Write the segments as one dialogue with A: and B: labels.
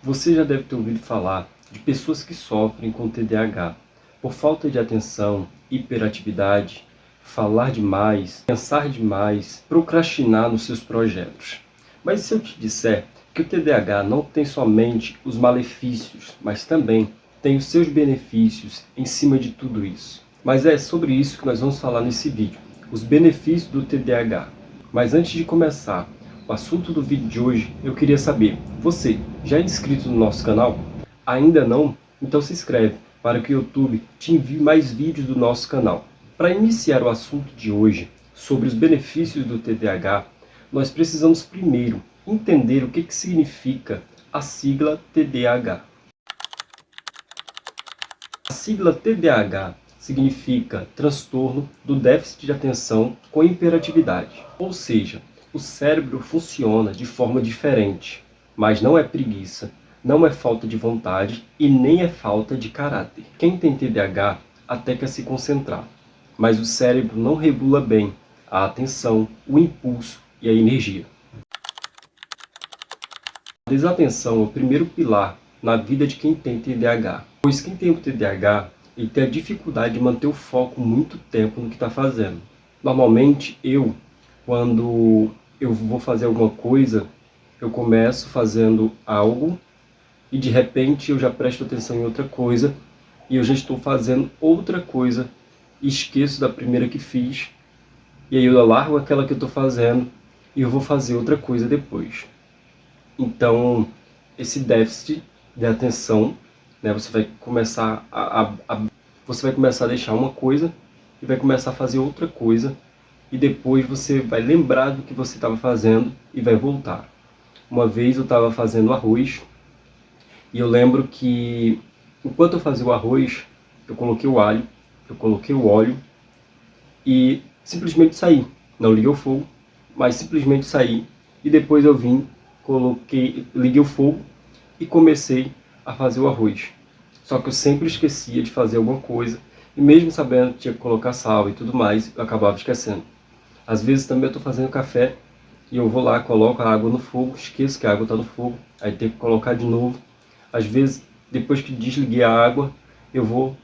A: Você já deve ter ouvido falar de pessoas que sofrem com TDAH por falta de atenção, hiperatividade, falar demais, pensar demais, procrastinar nos seus projetos. Mas e se eu te disser que o TDAH não tem somente os malefícios, mas também tem os seus benefícios em cima de tudo isso? Mas é sobre isso que nós vamos falar nesse vídeo, os benefícios do TDAH. Mas antes de começar o assunto do vídeo de hoje, eu queria saber, você já é inscrito no nosso canal? Ainda não? Então se inscreve para que o YouTube te envie mais vídeos do nosso canal. Para iniciar o assunto de hoje, sobre os benefícios do TDAH, nós precisamos primeiro entender o que significa a sigla TDAH. A sigla TDAH significa transtorno do déficit de atenção com hiperatividade. Ou seja, o cérebro funciona de forma diferente, mas não é preguiça, não é falta de vontade e nem é falta de caráter. Quem tem TDAH até quer se concentrar, mas o cérebro não regula bem a atenção, o impulso e a energia. A desatenção é o primeiro pilar na vida de quem tem TDAH, pois quem tem o TDAH ele tem a dificuldade de manter o foco muito tempo no que está fazendo. Normalmente quando eu vou fazer alguma coisa, eu começo fazendo algo e de repente eu já presto atenção em outra coisa e eu já estou fazendo outra coisa e esqueço da primeira que fiz e aí eu largo aquela que eu estou fazendo e eu vou fazer outra coisa depois. Então, esse déficit de atenção, né, você vai começar a deixar uma coisa e vai começar a fazer outra coisa e depois você vai lembrar do que você estava fazendo e vai voltar. Uma vez eu estava fazendo arroz e eu lembro que enquanto eu fazia o arroz, eu coloquei o alho, eu coloquei o óleo e simplesmente saí. Não liguei o fogo, mas simplesmente saí e depois eu liguei o fogo e comecei a fazer o arroz. Só que eu sempre esquecia de fazer alguma coisa e mesmo sabendo que tinha que colocar sal e tudo mais, eu acabava esquecendo. Às vezes também eu estou fazendo café e eu vou lá, coloco a água no fogo, esqueço que a água está no fogo, aí tenho que colocar de novo. Às vezes, depois que desliguei a água,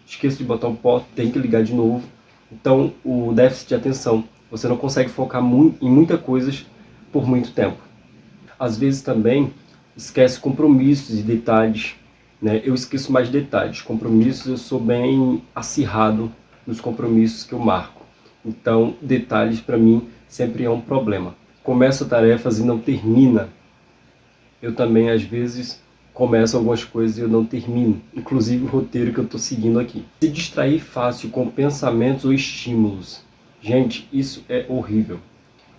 A: esqueço de botar o pó, tenho que ligar de novo. Então, o déficit de atenção, você não consegue focar em muitas coisas por muito tempo. Às vezes também esquece compromissos e detalhes, né? Eu esqueço mais detalhes. Compromissos, eu sou bem acirrado nos compromissos que eu marco. Então, detalhes para mim sempre é um problema. Começo tarefas e não termina. Eu também, às vezes, começo algumas coisas e eu não termino. Inclusive o roteiro que eu estou seguindo aqui. Se distrair fácil com pensamentos ou estímulos. Gente, isso é horrível.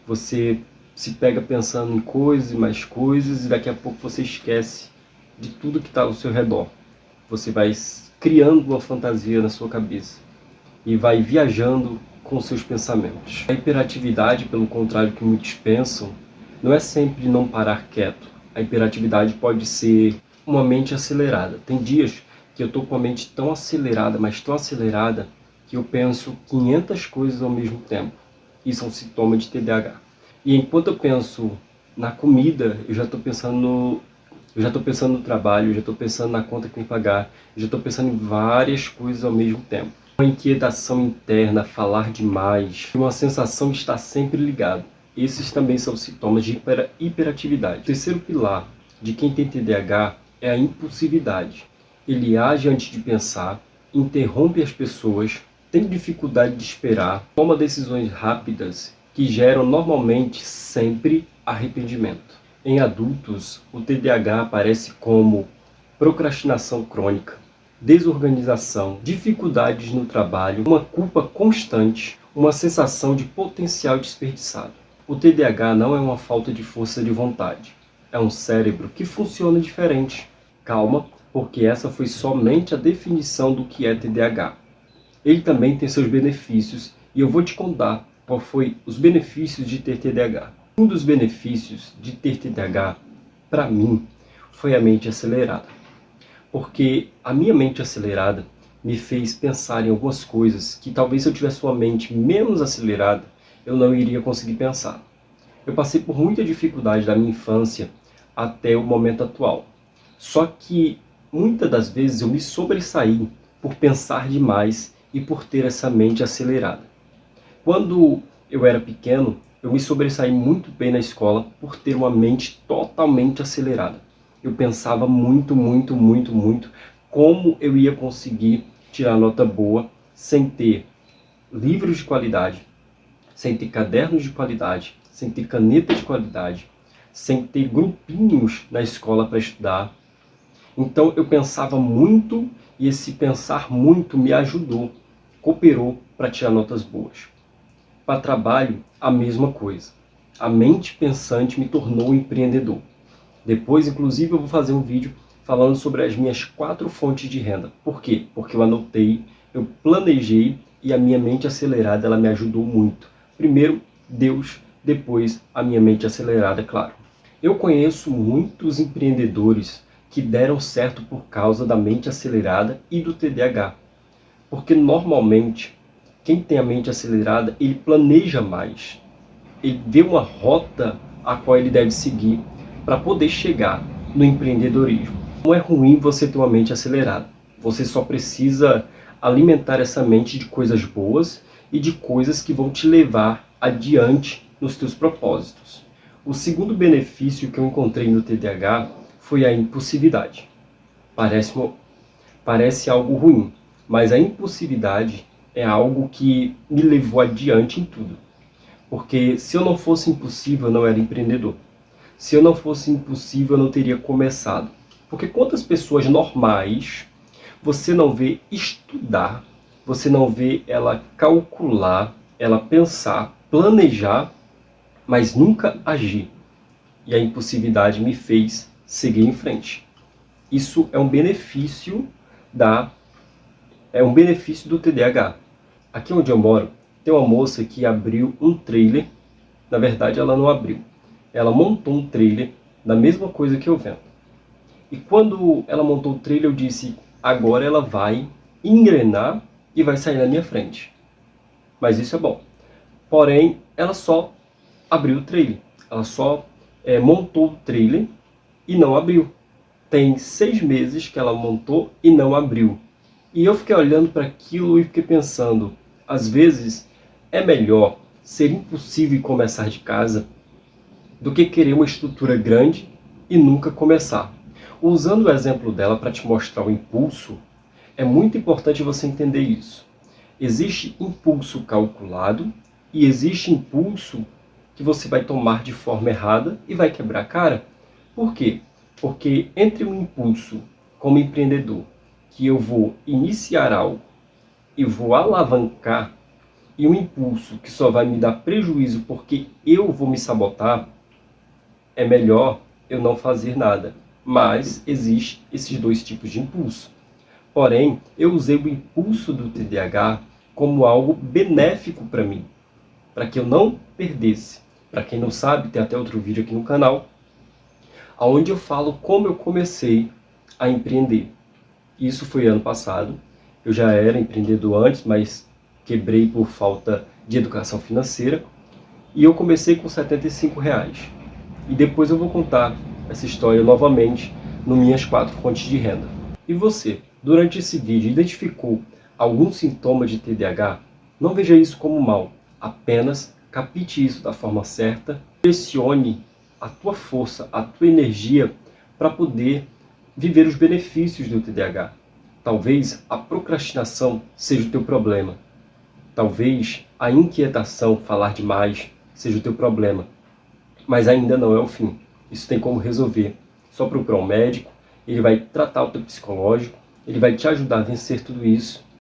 A: Você se pega pensando em coisas e mais coisas e daqui a pouco você esquece de tudo que está ao seu redor. Você vai criando uma fantasia na sua cabeça e vai viajando com seus pensamentos. A hiperatividade, pelo contrário que muitos pensam, não é sempre não parar quieto. A hiperatividade pode ser uma mente acelerada. Tem dias que eu estou com a mente tão acelerada, mas tão acelerada, que eu penso 500 coisas ao mesmo tempo. Isso é um sintoma de TDAH. E enquanto eu penso na comida, eu já estou pensando no trabalho, eu já estou pensando na conta que tem que pagar, eu já estou pensando em várias coisas ao mesmo tempo. Uma inquietação interna, falar demais, uma sensação de estar sempre ligado. Esses também são sintomas de hiperatividade. O terceiro pilar de quem tem TDAH é a impulsividade. Ele age antes de pensar, interrompe as pessoas, tem dificuldade de esperar, toma decisões rápidas que geram normalmente sempre arrependimento. Em adultos, o TDAH aparece como procrastinação crônica, desorganização, dificuldades no trabalho, uma culpa constante, uma sensação de potencial desperdiçado. O TDAH não é uma falta de força de vontade, é um cérebro que funciona diferente. Calma, porque essa foi somente a definição do que é TDAH. Ele também tem seus benefícios e eu vou te contar qual foi os benefícios de ter TDAH. Um dos benefícios de ter TDAH, para mim, foi a mente acelerada. Porque a minha mente acelerada me fez pensar em algumas coisas que talvez se eu tivesse uma mente menos acelerada, eu não iria conseguir pensar. Eu passei por muita dificuldade da minha infância até o momento atual. Só que muitas das vezes eu me sobressaí por pensar demais e por ter essa mente acelerada. Quando eu era pequeno, eu me sobressaí muito bem na escola por ter uma mente totalmente acelerada. Eu pensava muito, muito, muito, muito como eu ia conseguir tirar nota boa sem ter livros de qualidade, sem ter cadernos de qualidade, sem ter caneta de qualidade, sem ter grupinhos na escola para estudar. Então eu pensava muito e esse pensar muito me ajudou, cooperou para tirar notas boas. Para trabalho, a mesma coisa. A mente pensante me tornou empreendedor. Depois, inclusive, eu vou fazer um vídeo falando sobre as minhas 4 fontes de renda. Por quê? Porque eu anotei, eu planejei e a minha mente acelerada ela me ajudou muito. Primeiro, Deus, depois a minha mente acelerada, é claro. Eu conheço muitos empreendedores que deram certo por causa da mente acelerada e do TDAH. Porque normalmente, quem tem a mente acelerada, ele planeja mais. Ele vê uma rota a qual ele deve seguir para poder chegar no empreendedorismo. Não é ruim você ter uma mente acelerada. Você só precisa alimentar essa mente de coisas boas e de coisas que vão te levar adiante nos teus propósitos. O segundo benefício que eu encontrei no TDAH foi a impulsividade. Parece algo ruim, mas a impulsividade é algo que me levou adiante em tudo. Porque se eu não fosse impulsivo, eu não era empreendedor. Se eu não fosse impulsivo, eu não teria começado. Porque quantas pessoas normais você não vê estudar, você não vê ela calcular, ela pensar, planejar, mas nunca agir. E a impulsividade me fez seguir em frente. Isso é um benefício do TDAH. Aqui onde eu moro, tem uma moça que abriu um trailer. Na verdade, ela não abriu. Ela montou um trailer da mesma coisa que eu vendo. E quando ela montou o trailer, eu disse, agora ela vai engrenar e vai sair na minha frente. Mas isso é bom. Porém, ela só abriu o trailer. Ela só montou o trailer e não abriu. Tem 6 meses que ela montou e não abriu. E eu fiquei olhando para aquilo e fiquei pensando, às vezes é melhor ser impulsivo e começar de casa do que querer uma estrutura grande e nunca começar. Usando o exemplo dela para te mostrar o impulso, é muito importante você entender isso. Existe impulso calculado e existe impulso que você vai tomar de forma errada e vai quebrar a cara. Por quê? Porque entre um impulso como empreendedor, que eu vou iniciar algo e vou alavancar, e um impulso que só vai me dar prejuízo porque eu vou me sabotar, é melhor eu não fazer nada. Mas existem esses 2 tipos de impulso. Porém, eu usei o impulso do TDAH como algo benéfico para mim, para que eu não perdesse. Para quem não sabe, tem até outro vídeo aqui no canal, onde eu falo como eu comecei a empreender. Isso foi ano passado. Eu já era empreendedor antes, mas quebrei por falta de educação financeira. E eu comecei com R$ 75. E depois eu vou contar essa história novamente nas minhas 4 fontes de renda. E você, durante esse vídeo, identificou algum sintoma de TDAH? Não veja isso como mal, apenas capte isso da forma certa, pressione a tua força, a tua energia para poder viver os benefícios do TDAH. Talvez a procrastinação seja o teu problema. Talvez a inquietação, falar demais, seja o teu problema. Mas ainda não é o fim. Isso tem como resolver. Só procurar um médico, ele vai tratar o teu psicológico, ele vai te ajudar a vencer tudo isso